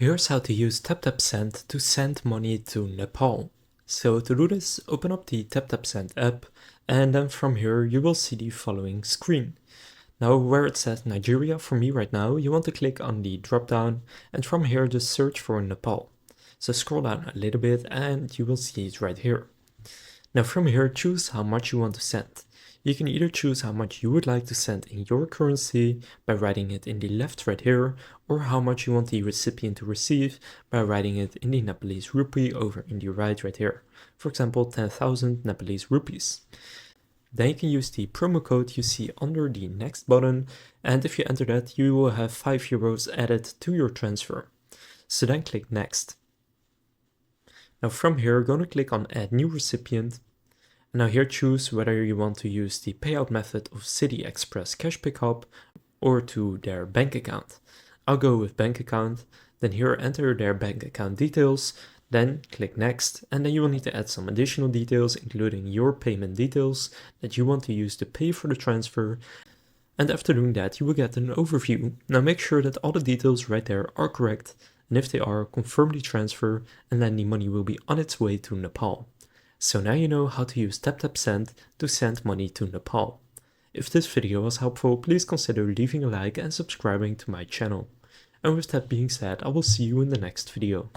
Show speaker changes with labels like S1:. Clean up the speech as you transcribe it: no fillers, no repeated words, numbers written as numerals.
S1: Here's how to use TapTap Send to send money to Nepal. So to do this, open up the TapTap Send app, and then from here you will see the following screen. Now where it says Nigeria for me right now, you want to click on the drop down, and from here just search for Nepal. So scroll down a little bit and you will see it right here. Now from here choose how much you want to send. You can either choose how much you would like to send in your currency by writing it in the left right here, or how much you want the recipient to receive by writing it in the Nepalese rupee over in the right here. For example, 10,000 Nepalese rupees. Then you can use the promo code you see under the next button, and if you enter that, you will have 5 euros added to your transfer. So then click next. Now from here, go to click on add new recipient. Now here choose whether you want to use the payout method of City Express cash pickup or to their bank account. I'll go with bank account, then here enter their bank account details, then click next, and then you will need to add some additional details including your payment details that you want to use to pay for the transfer. And after doing that, you will get an overview. Now make sure that all the details right there are correct, and if they are, confirm the transfer, and then the money will be on its way to Nepal. So now you know how to use TapTap Send to send money to Nepal. If this video was helpful, please consider leaving a like and subscribing to my channel. And with that being said, I will see you in the next video.